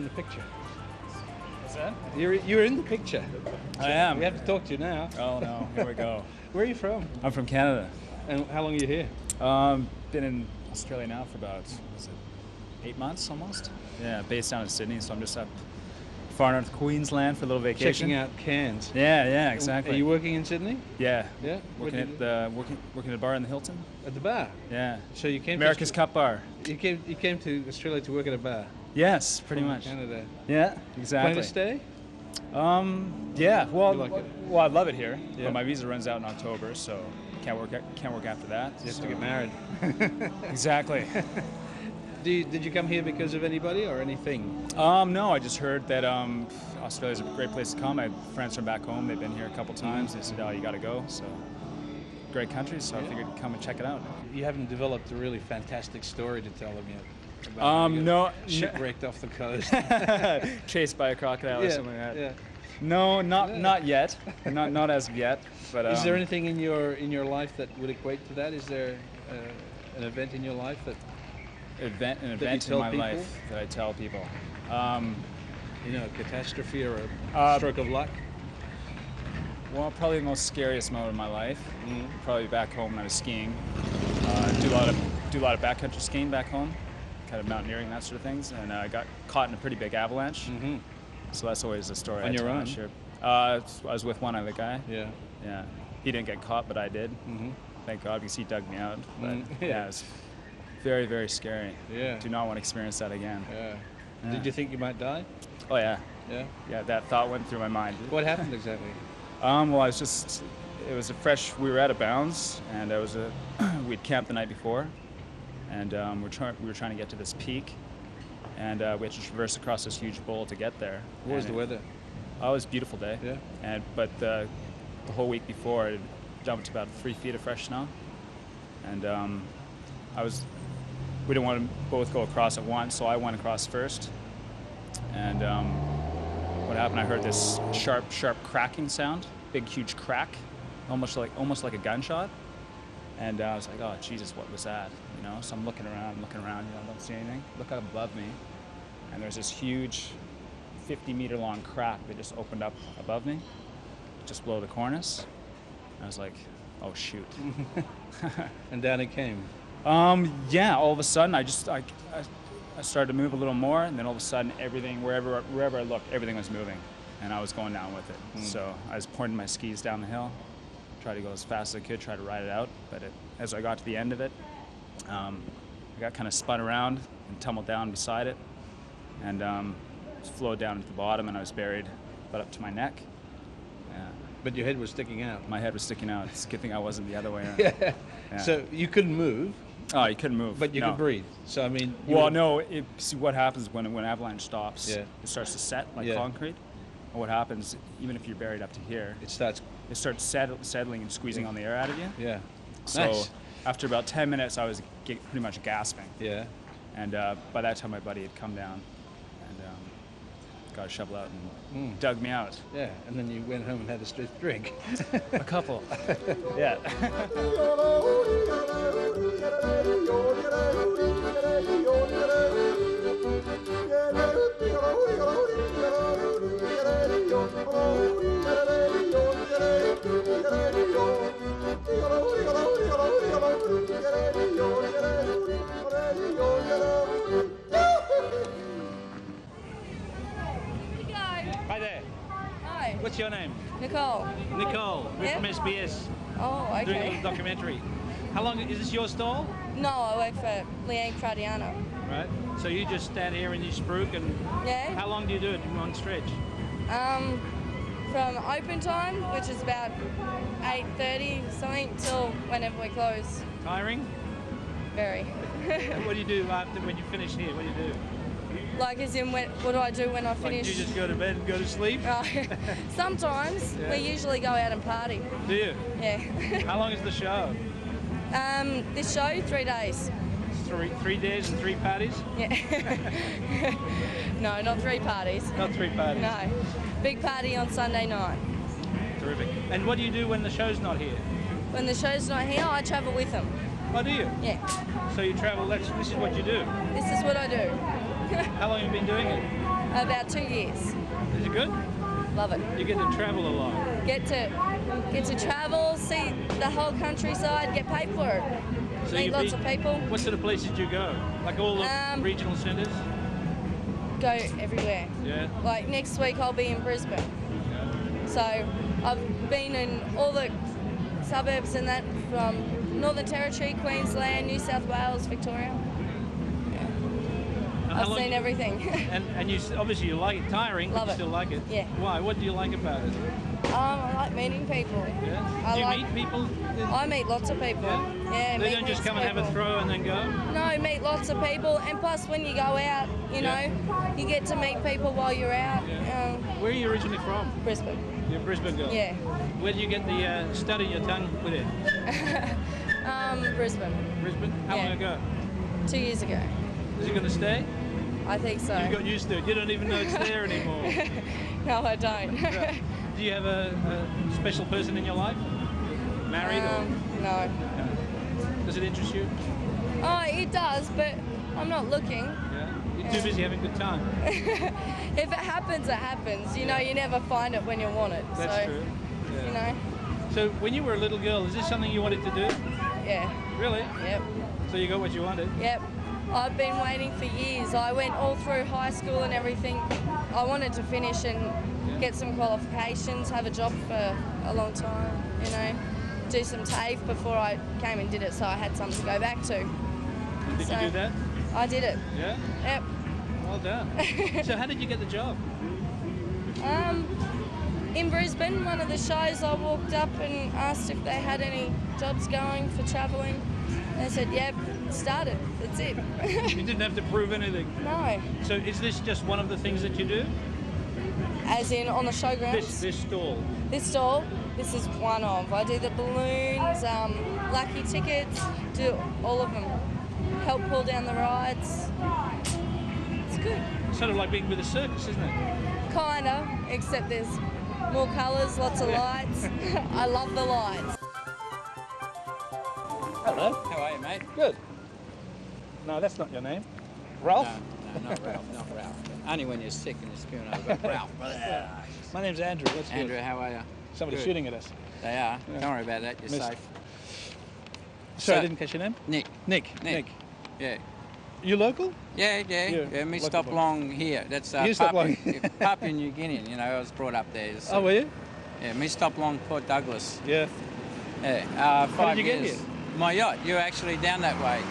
in the picture. What's that? You're in the picture. So I am. We have to talk to you now. Oh no, here we go. Where are you from? I'm from Canada. And how long are you here? Been in Australia now for about, 8 months almost? Yeah, based down in Sydney, so I'm just up far north Queensland for a little vacation. Checking out Cairns. Yeah, exactly. Are you working in Sydney? Yeah. Yeah. Working at a bar in the Hilton. At the bar. Yeah. So you came America's Cup Bar. You came to Australia to work at a bar. Yes, pretty From much. Canada. Yeah, exactly. Plan to stay? Yeah. Well, You like it? well, I love it here, Yeah. but my visa runs out in October, so can't work after that. You have to get married. Exactly. Did you come here because of anybody or anything? No, I just heard that Australia's a great place to come. I have friends from back home. They've been here a couple times. They said, "Oh, you got to go." So, great country. So I figured come and check it out. You haven't developed a really fantastic story to tell them yet. No. Shipwrecked off the coast. Chased by a crocodile or something like that. Yeah. No, not yet. Not as of yet. But Is there anything in your life that would equate to that? Is there an event in your life that event in tell my people? life that I tell people? You know, a catastrophe or a stroke of luck? Well, probably the most scariest moment of my life. Probably back home when I was skiing. Do a lot of backcountry skiing back home, kind of mountaineering, that sort of things, and I got caught in a pretty big avalanche. So that's always a story. On your own? Sure. I was with one other guy. Yeah. Yeah. He didn't get caught, but I did. Thank God, because he dug me out. But yeah, it was very, very scary. Yeah. Do not want to experience that again. Yeah. Yeah. Did you think you might die? Oh yeah. Yeah. Yeah, that thought went through my mind. What happened exactly? Well, we were out of bounds, and we'd camped the night before, and we were trying to get to this peak, and we had to traverse across this huge bowl to get there. What was the weather? Oh, it was a beautiful day. Yeah. But the whole week before, it dumped about 3 feet of fresh snow, and we didn't want to both go across at once, so I went across first, and what happened? I heard this sharp cracking sound, big huge crack, almost like a gunshot, and I was like, oh Jesus, what was that? You know, so I'm looking around, don't see anything. Look up above me, and there's this huge 50-meter long crack that just opened up above me, just below the cornice. And I was like, oh shoot. And down it came. Yeah, all of a sudden I started to move a little more, and then all of a sudden everything, wherever I looked, everything was moving, and I was going down with it. So I was pointing my skis down the hill, tried to go as fast as I could, try to ride it out, but as I got to the end of it, I got kind of spun around and tumbled down beside it, and flowed down to the bottom, and I was buried about up to my neck. Yeah. But your head was sticking out. My head was sticking out. It's a good thing I wasn't the other way around. Yeah. Yeah. So you couldn't move. Oh, you couldn't move. But you could breathe. So I mean. See what happens when avalanche stops? Yeah. It starts to set like concrete. And what happens, even if you're buried up to here, It starts. settling and squeezing on the air out of you. Yeah. So Nice. after about 10 minutes, I was pretty much gasping. Yeah. And by that time, my buddy had come down and got a shovel out and dug me out. Yeah. And then you went home and had a straight drink. A couple. Yeah. Hi there. Hi, What's your name? Nicole. Nicole. We're Yeah. from SBS. Oh, Doing a okay. little documentary. How long is this your stall? No, I work for Leanne Fradiano. Right. So you just stand here and you spruik, and Yeah. how long do you do it in one stretch? From open time, which is about 8:30 something, till whenever we close. Tiring? Very. What do you do after when you finish here? What do you do? Like as in, what do I do when I Like, finish? do you just go to bed and go to sleep? Sometimes. Yeah. We usually go out and party. Do you? Yeah. How long is the show? This show, 3 days. 3 days and 3 parties? Yeah. No, not 3 parties. Not 3 parties. No. Big party on Sunday night. Terrific. And what do you do when the show's not here? When the show's not here, I travel with them. Oh, do you? Yeah. So you travel, this is what you do. This is what I do. How long have you been doing it? About 2 years. Is it good? Love it. You get to travel a lot. Get to travel, see the whole countryside, get paid for it. So Meet you've lots been- of people. What sort of places do you go? Like all the regional centres? Go everywhere. Yeah. Like next week I'll be in Brisbane. So I've been in all the suburbs and that from Northern Territory, Queensland, New South Wales, Victoria. And how I've long seen you- everything. And you obviously you like it, tiring, Love but you it. still like it. Yeah. Why? What do you like about it? I like meeting people. Yeah. Do you meet people? I meet lots of people. Yeah? They meet don't just heaps come of and have a people. throw and then go? No, meet lots of people, and plus when you go out, you Yeah. know, you get to meet people while you're out. Where are you originally from? Brisbane. You're a Brisbane girl? Yeah. Where do you get the stud in your tongue put in? Brisbane. Brisbane? How Yeah. long ago? 2 years ago. Is it going to stay? I think so. You've got used to it. You don't even know it's there anymore. No, I don't. Do you have a special person in your life? Married or? No. Does it interest you? Oh, it does, but I'm not looking. Yeah. You're too busy having a good time. If it happens, it happens. You know, you never find it when you want it. That's so, true. Yeah. You know, So when you were a little girl, is this something you wanted to do? yeah. Really? Yep. So you got what you wanted? Yep. I've been waiting for years. I went all through high school and everything. I wanted to finish and get some qualifications, have a job for a long time, you know, do some TAFE before I came and did it, so I had something to go back to. And did So- you do that? I did it. Yeah? Yep. Well done. So how did you get the job? In Brisbane, one of the shows, I walked up and asked if they had any jobs going for travelling. They said, yep, started. That's it. You didn't have to prove anything. No. So is this just one of the things that you do? As in on the showgrounds? This stall? This stall, this is one of. I do the balloons, lucky tickets, do all of them. Help pull down the rides. It's good. Sort of like being with a circus, isn't it? Kinda, except there's more colours, lots of lights. I love the lights. Hello. How are you, mate? Good. No, that's not your name. Ralph? No, not Ralph, not Ralph. Only when you're sick and you're spewing over. Ralph. My name's Andrew. That's good. Andrew, how are you? Somebody's Good. shooting at us. They are. Yeah. Don't worry about that. You're Missed. safe. Sorry, I So- didn't catch your name. Nick. Nick. Yeah. You local? Yeah. Yeah, Me local stop boy. long here. That's You stop Papua, long. Papua New Guinea. You know, I was brought up there. So, Oh, were you? Yeah, me stop long Port Douglas. Yeah. Yeah. How 5 did you get years. here? My yacht. You're actually down that way.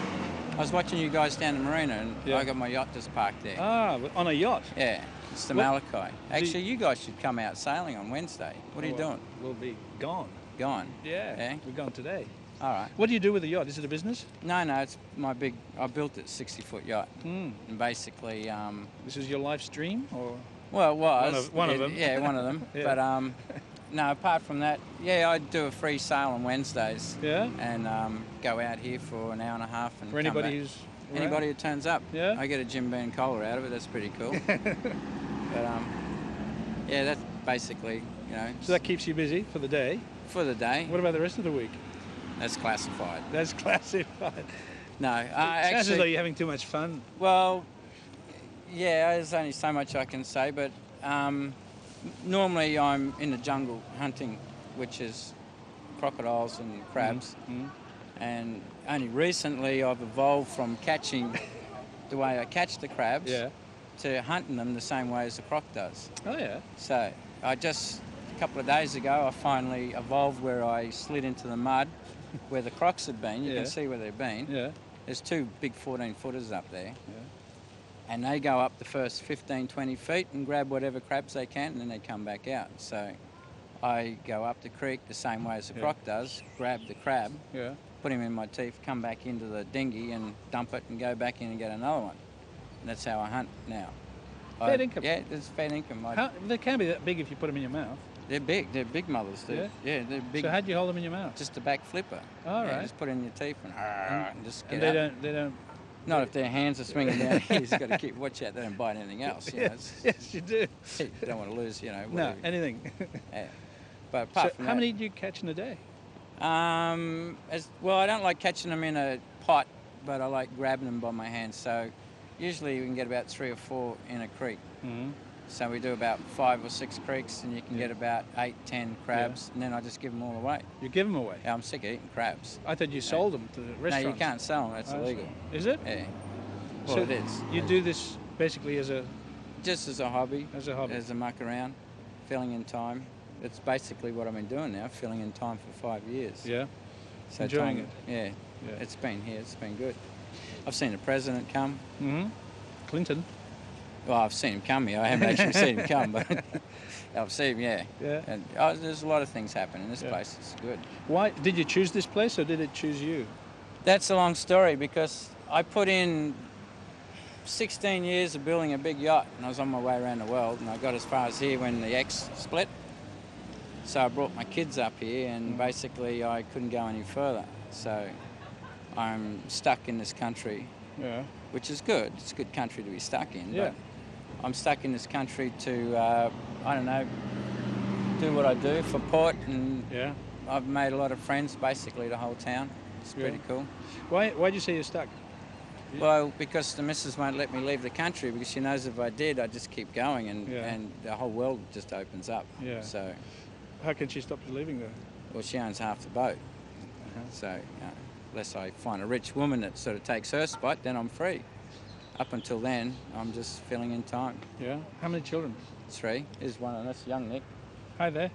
I was watching you guys down the marina, and Yeah. I got my yacht just parked there. Ah, on a yacht. Yeah. It's the What- Malachi. Actually, you guys should come out sailing on Wednesday. What are you doing? We'll be gone. Gone? Yeah. Yeah? We're gone today. All right. What do you do with the yacht? Is it a business? No, it's my big. I built it 60-foot yacht, Hmm. and basically, This is your life's dream, or? well, it was One of them. Yeah, one of them. Yeah. But no, apart from that, yeah, I do a free sail on Wednesdays. Yeah? And go out here for an hour and a half and For come anybody back. who's around? Anybody who turns up. Yeah? I get a Jim Beam cola out of it. That's pretty cool. But yeah, that's basically, you know, So that keeps you busy for the day. for the day. What about the rest of the week? That's classified. That's classified. No, Sounds as though actually, you're having too much fun. well, yeah, there's only so much I can say, but normally I'm in the jungle hunting, which is crocodiles and crabs. Mm. And only recently I've evolved from catching the way I catch the crabs Yeah. to hunting them the same way as the croc does. Oh, yeah. So a couple of days ago, I finally evolved where I slid into the mud where the crocs had been. You Yeah. can see where they've been. Yeah. There's two big 14-footers up there. Yeah. And they go up the first 15, 20 feet and grab whatever crabs they can, and then they come back out. So I go up the creek the same way as the Yeah. croc does, grab the crab, Yeah. put him in my teeth, come back into the dinghy and dump it and go back in and get another one. And that's how I hunt now. Fair income. Yeah, it's fair income. They can't be that big if you put them in your mouth. They're big mothers, dude. Yeah, they're big. So how'd you hold them in your mouth? Just a back flipper. All Yeah, right. just put it in your teeth and just get And up. they don't. Not if their hands are swinging down. You just got to keep watch out. They don't bite anything else. You know, Yes, you do. you don't want to lose. You know. No, whatever. anything. Yeah. But So apart from how that, many do you catch in a day? well, I don't like catching them in a pot, but I like grabbing them by my hands. So, usually we can get about 3 or 4 in a creek. Mm-hmm. So we do about 5 or 6 creeks, and you can Yeah. get about 8, 10 crabs, and then I just give them all away. You give them away? Yeah, I'm sick of eating crabs. I thought you sold them to the No, restaurants. you can't sell them. That's Oh, illegal. Is it? Yeah. Well, So it is. You do this basically as a Just as a hobby. As a hobby. As a muck around, filling in time. It's basically what I've been doing now, filling in time for 5 years. yeah. So Enjoying time- Yeah. Yeah. It's been here. It's been good. I've seen the president come. Mm-hmm. Clinton. Well, I've seen him come here. I haven't actually seen him come, but I've seen him, yeah. Yeah. And there's a lot of things happen in this Yeah. place. It's good. Why did you choose this place, or did it choose you? That's a long story because I put in 16 years of building a big yacht, and I was on my way around the world, and I got as far as here when the ex split. So I brought my kids up here, and basically I couldn't go any further. So I'm stuck in this country, Yeah. which is good. It's a good country to be stuck in. Yeah. But I'm stuck in this country to, I don't know, do what I do for port, and Yeah. I've made a lot of friends, basically the whole town. It's Yeah. pretty cool. Why'd you say you're stuck? Well, because the missus won't let me leave the country because she knows if I did, I'd just keep going, and, Yeah. and the whole world just opens up. Yeah. So, How can she stop you leaving there? well, she owns half the boat. So, unless I find a rich woman that sort of takes her spot, then I'm free. Up until then, I'm just filling in time. Yeah. How many children? 3. Here's one, and that's young Nick. Hi there.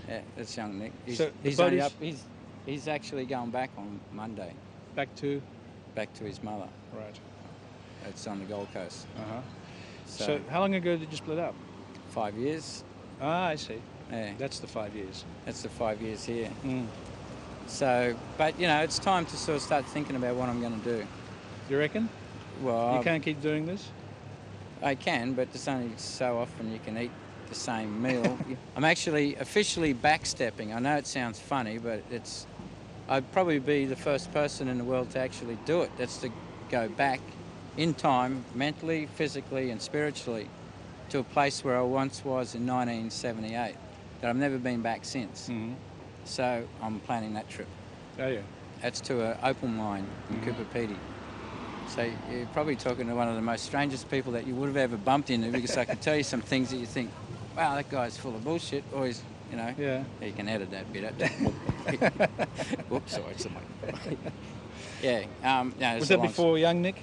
Yeah, that's young Nick. He's, So the he's boat only is- up. He's actually going back on Monday, Back to. back to his mother. Right. It's on the Gold Coast. Uh-huh. So, So how long ago did you split up? 5 years. Ah, I see. Yeah, That's the 5 years. that's the 5 years here. Mm. So, but you know, it's time to sort of start thinking about what I'm going to do. You reckon? Well, You can't keep doing this? I can, but there's only so often you can eat the same meal. I'm actually officially backstepping. I know it sounds funny, but I'd probably be the first person in the world to actually do it. That's to go back in time, mentally, physically, and spiritually, to a place where I once was in 1978. That I've never been back since. Mm-hmm. So I'm planning that trip. Oh, yeah. That's to an open mine in Cooper Pedy. So you're probably talking to one of the most strangest people that you would have ever bumped into, because I can tell you some things that you think, wow, that guy's full of bullshit, or he's, you know, Yeah. you can edit that bit out. Whoops, sorry, somebody. Yeah. No, Was that before young Nick?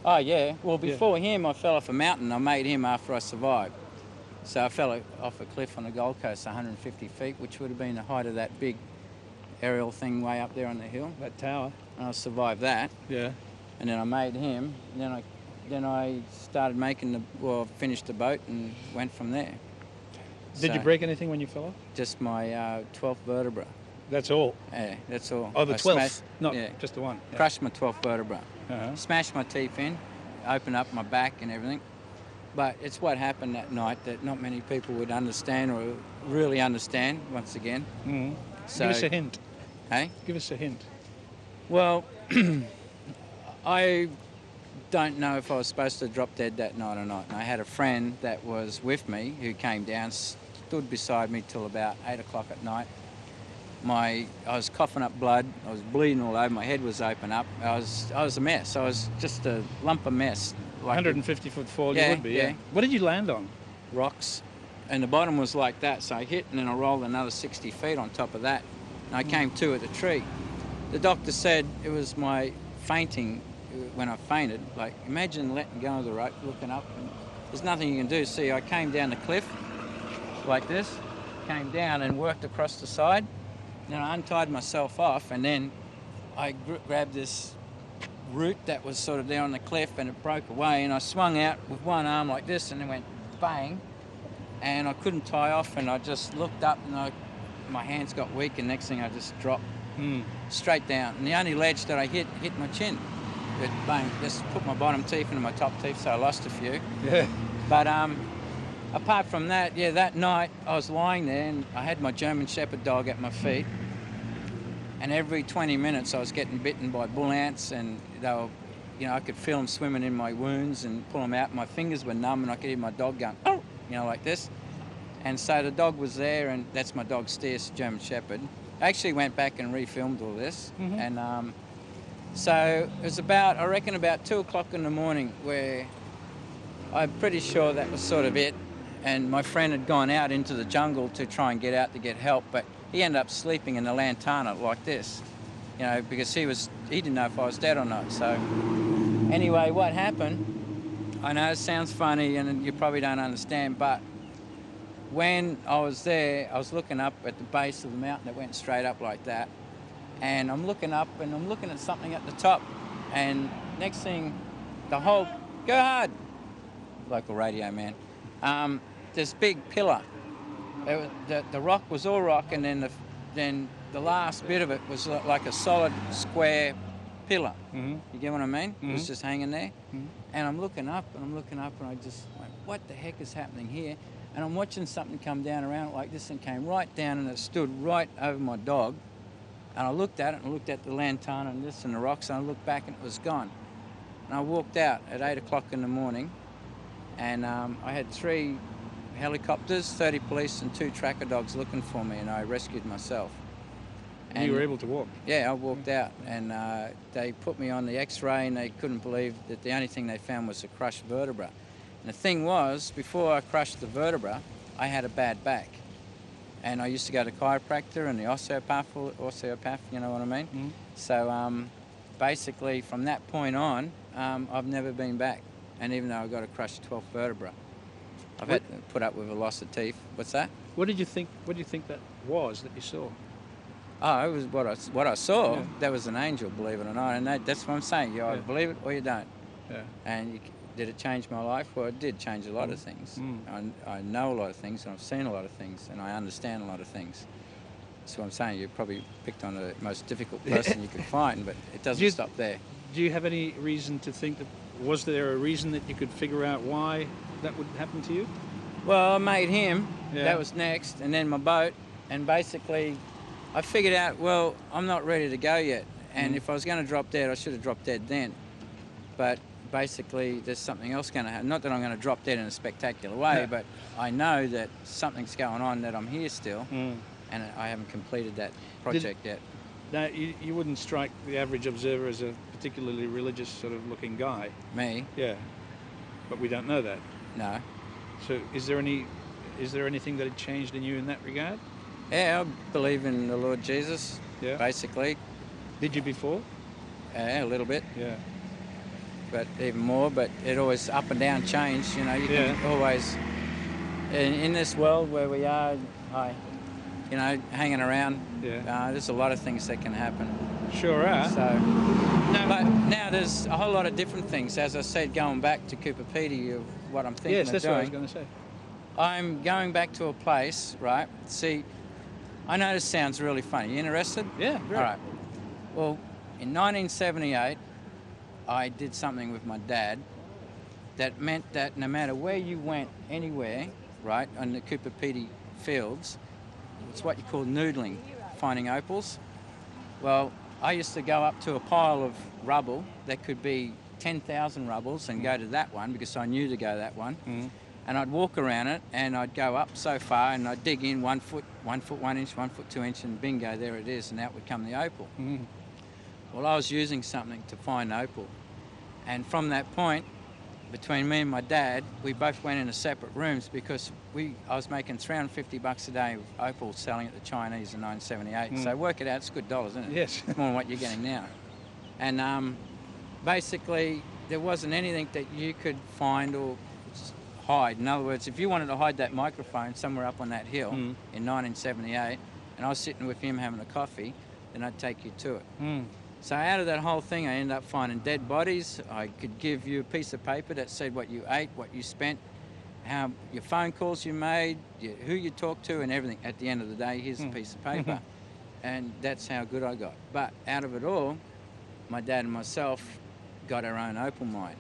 Oh, yeah. Well, before him, I fell off a mountain. I made him after I survived. So I fell off a cliff on the Gold Coast, 150 feet, which would have been the height of that big aerial thing way up there on the hill. That tower. And I survived that. Yeah. And then I made him. And then I started finished the boat and went from there. Did So, you break anything when you fell off? Just my 12th vertebra. That's all. Yeah, that's all. Oh, the I 12th. smashed- Not yeah, just the one. Yeah. crushed my 12th vertebra. Uh-huh. Smashed my teeth in, opened up my back and everything. But it's what happened that night that not many people would understand or really understand, once again. Mm-hmm. So, Give us a hint. Hey? Give us a hint. Well, I don't know if I was supposed to drop dead that night or not. And I had a friend that was with me who came down, stood beside me till about 8 o'clock at night. I was coughing up blood. I was bleeding all over. My head was open up. I was a mess. I was just a lump of mess. Like 150-foot fall, Yeah, you would be, yeah. yeah. What did you land on? rocks. And the bottom was like that. So I hit and then I rolled another 60 feet on top of that. And I came to at the tree. The doctor said it was my fainting when I fainted. Like, imagine letting go of the rope, looking up, and there's nothing you can do. See, I came down the cliff like this, came down and worked across the side. Then I untied myself off, and then I grabbed this root that was sort of there on the cliff, and it broke away, and I swung out with one arm like this, and it went bang, and I couldn't tie off, and I just looked up, and my hands got weak, and next thing I just dropped straight down. And the only ledge that I hit my chin. It bang, just put my bottom teeth into my top teeth, so I lost a few. Yeah. But apart from that, yeah, that night I was lying there and I had my German Shepherd dog at my feet, and every 20 minutes I was getting bitten by bull ants, and they were, I could feel them swimming in my wounds and pull them out. My fingers were numb, and I could hear my dog going, oh, like this. And so the dog was there, and that's my dog Steers, German Shepherd. I actually went back and refilmed all this, and So it was about, I reckon, about 2 o'clock in the morning where I'm pretty sure that was sort of it. And my friend had gone out into the jungle to try and get out to get help, but he ended up sleeping in the lantana like this, you know, because he didn't know if I was dead or not. So anyway, what happened, I know it sounds funny and you probably don't understand, but when I was there, I was looking up at the base of the mountain that went straight up like that. And I'm looking up and I'm looking at something at the top. And next thing, go hard, local radio man. This big pillar. The rock was all rock, and then the last bit of it was like a solid square pillar. Mm-hmm. You get what I mean? Mm-hmm. It was just hanging there. Mm-hmm. And I'm looking up and I just went, what the heck is happening here? And I'm watching something come down around it like this and came right down and it stood right over my dog. And I looked at it and looked at the lantana and this and the rocks and I looked back and it was gone. And I walked out at 8 o'clock in the morning and I had 3 helicopters, 30 police and 2 tracker dogs looking for me and I rescued myself. And you were able to walk? Yeah, I walked out and they put me on the x-ray and they couldn't believe that the only thing they found was a crushed vertebra. And the thing was, before I crushed the vertebra, I had a bad back. And I used to go to chiropractor and the osteopath, you know what I mean? Mm-hmm. So basically from that point on, I've never been back. And even though I got a crushed 12th vertebra, I've had to put up with a loss of teeth. What's that? What do you think that was that you saw? Oh, it was what I saw. Yeah. That was an angel, believe it or not. And that's what I'm saying. You either believe it or you don't. Yeah. And did it change my life? Well, it did change a lot of things. I know a lot of things, and I've seen a lot of things, and I understand a lot of things. That's what I'm saying. You probably picked on the most difficult person you could find, but it doesn't stop there. Do you have any reason to think that, was there a reason that you could figure out why that would happen to you? Well, I made him. Yeah. That was next, and then my boat, and basically I figured out, well, I'm not ready to go yet, and if I was going to drop dead, I should have dropped dead then. But basically, there's something else going to happen. Not that I'm going to drop dead in a spectacular way, but I know that something's going on, that I'm here still, and I haven't completed that project yet. Now, you wouldn't strike the average observer as a particularly religious sort of looking guy. Me? Yeah. But we don't know that. No. So is there anything that had changed in you in that regard? Yeah, I believe in the Lord Jesus, basically. Did you before? Yeah, a little bit. Yeah. But even more, but it always up and down change, you know, you can always, in this world where we are, you know, hanging around, there's a lot of things that can happen. Sure are. So, but now there's a whole lot of different things, as I said, going back to Cooper Pedy of what I'm thinking of doing. Yes, that's what I was going to say. I'm going back to a place, right, see, I know this sounds really funny. You interested? Yeah, right. All right. Well, in 1978, I did something with my dad that meant that no matter where you went, anywhere, right, on the Cooper Pedy fields, it's what you call noodling, finding opals. Well, I used to go up to a pile of rubble that could be 10,000 rubbles and go to that one because I knew to go that one. And I'd walk around it and I'd go up so far and I'd dig in 1 foot, 1 foot 1 inch, 1 foot 2 inch, and bingo, there it is, and out would come the opal. Well, I was using something to find opal. And from that point, between me and my dad, we both went into separate rooms because I was making $350 a day of opal selling at the Chinese in 1978. So work it out, it's good dollars, isn't it? Yes. It's more than what you're getting now. And basically, there wasn't anything that you could find or hide. In other words, if you wanted to hide that microphone somewhere up on that hill in 1978, and I was sitting with him having a coffee, then I'd take you to it. So out of that whole thing, I ended up finding dead bodies. I could give you a piece of paper that said what you ate, what you spent, how your phone calls you made, who you talked to, and everything. At the end of the day, here's a piece of paper. And that's how good I got. But out of it all, my dad and myself got our own opal mine.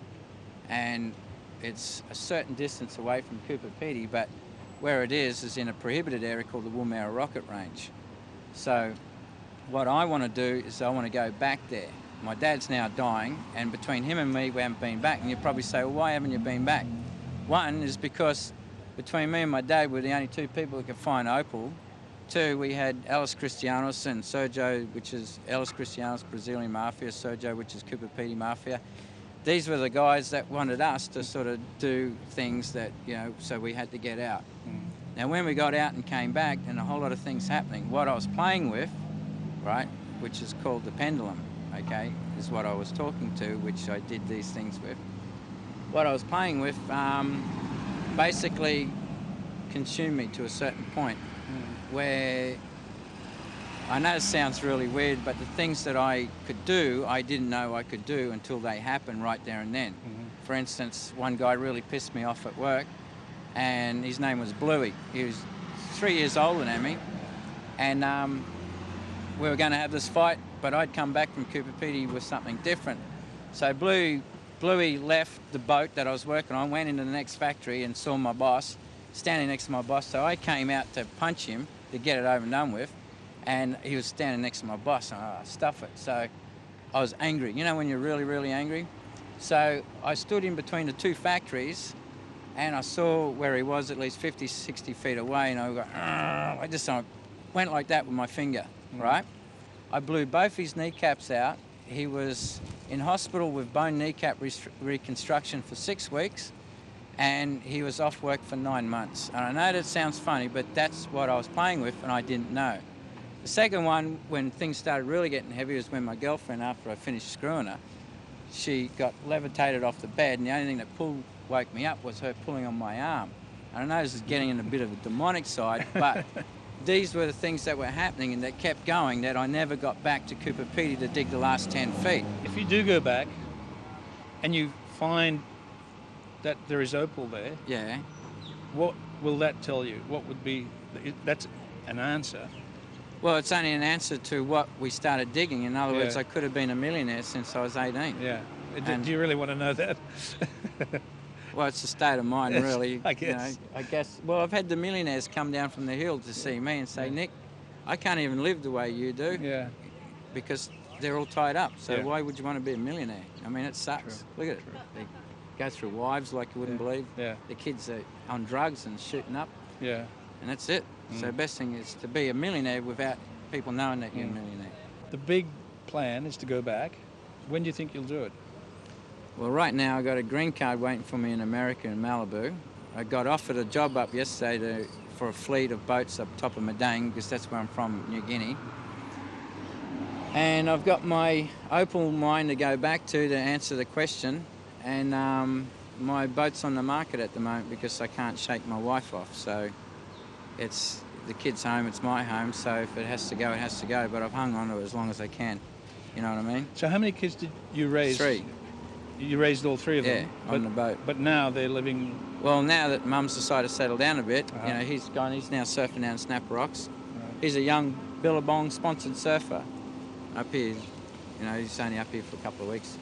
And it's a certain distance away from Cooper Pedy, but where it is in a prohibited area called the Woomera Rocket Range. So what I want to do is I want to go back there. My dad's now dying, and between him and me, we haven't been back. And you probably say, well, why haven't you been back? One is because between me and my dad, we're the only 2 people who could find opal too, we had Elis Cristianos and Sergio, which is Elis Cristianos, Brazilian Mafia, Sergio, which is Cooper Pedy Mafia. These were the guys that wanted us to sort of do things that, so we had to get out. Now, when we got out and came back, and a whole lot of things happening, what I was playing with, right, which is called the pendulum, okay, is what I was talking to, which I did these things with. What I was playing with basically consumed me to a certain point where I know it sounds really weird, but the things that I could do, I didn't know I could do until they happened right there and then. For instance, one guy really pissed me off at work, and his name was Bluey. He was 3 years older than me, and we were going to have this fight, but I'd come back from Cooper Pedy with something different. So Bluey left the boat that I was working on, went into the next factory and saw my boss standing next to my boss. So I came out to punch him to get it over and done with, and he was standing next to my boss, and stuff it. So I was angry. You know when you're really, really angry? So I stood in between the two factories, and I saw where he was at least 50, 60 feet away, and I just went like that with my finger, right? I blew both his kneecaps out. He was in hospital with bone kneecap reconstruction for 6 weeks, and he was off work for 9 months. And I know that sounds funny, but that's what I was playing with, and I didn't know. The second one, when things started really getting heavy, was when my girlfriend, after I finished screwing her, she got levitated off the bed, and the only thing that woke me up was her pulling on my arm. And I know this is getting in a bit of a demonic side, but these were the things that were happening and that kept going, that I never got back to Cooper Pedy to dig the last 10 feet. If you do go back and you find that there is opal there, Yeah. what will that tell you? What would be, that's an answer. Well, it's only an answer to what we started digging. In other words, Yeah. I could have been a millionaire since I was 18. Yeah. And- Do you really want to know that? Well, it's a state of mind, Yes, really. I guess. I guess. Well, I've had the millionaires come down from the hill to see me and say, Nick, I can't even live the way you do. Yeah. Because they're all tied up. So Yeah. why would you want to be a millionaire? I mean, it sucks. True. Look at it. They go through wives like you wouldn't believe. Yeah. The kids are on drugs and shooting up, Yeah. and that's it. So the best thing is to be a millionaire without people knowing that you're a millionaire. The big plan is to go back. When do you think you'll do it? Well, right now I got a green card waiting for me in America in Malibu. I got offered a job up yesterday for a fleet of boats up top of Madang, because that's where I'm from, New Guinea. And I've got my opal mine to go back to answer the question. And my boat's on the market at the moment because I can't shake my wife off. So it's the kid's home, it's my home. So if it has to go, it has to go. But I've hung on to it as long as I can. You know what I mean? So how many kids did you raise? 3. You raised all 3 of them? Yeah, on the boat. But now they're living... Well, now that Mum's decided to settle down a bit, he's gone. He's now surfing down Snapper Rocks. Right. He's a young Billabong sponsored surfer up here. He's only up here for a couple of weeks.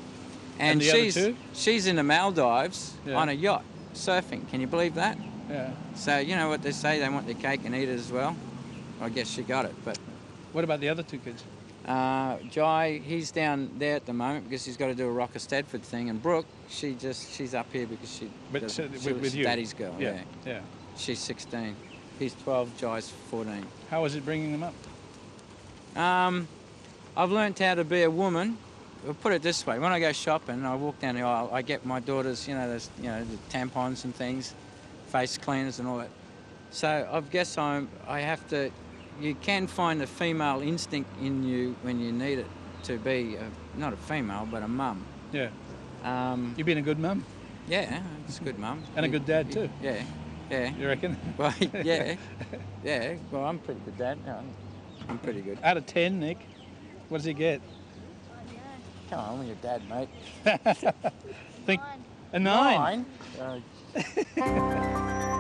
And the other two? She's in the Maldives on a yacht surfing. Can you believe that? Yeah. So you know what they say, they want their cake and eat it as well. I guess she got it. But What about the other 2 kids? Jai, he's down there at the moment because he's got to do a Rocker Stedford thing, and Brooke, she's up here because she's with you? daddy's girl. Yeah. She's 16. He's 12. Jai's 14. How was it bringing them up? I've learnt how to be a woman. I'll put it this way: when I go shopping, I walk down the aisle. I get my daughters, the tampons and things, face cleaners and all that. So I guess I have to. You can find a female instinct in you when you need it to be not a female but a mum. Yeah. You've been a good mum. Yeah, it's a good mum. And a good dad too. Yeah. You reckon? Well, yeah. Well, I'm a pretty good dad. No, I'm pretty good. Out of 10, Nick, what does he get? Come on, I'm your dad, mate. Think a 9. 9?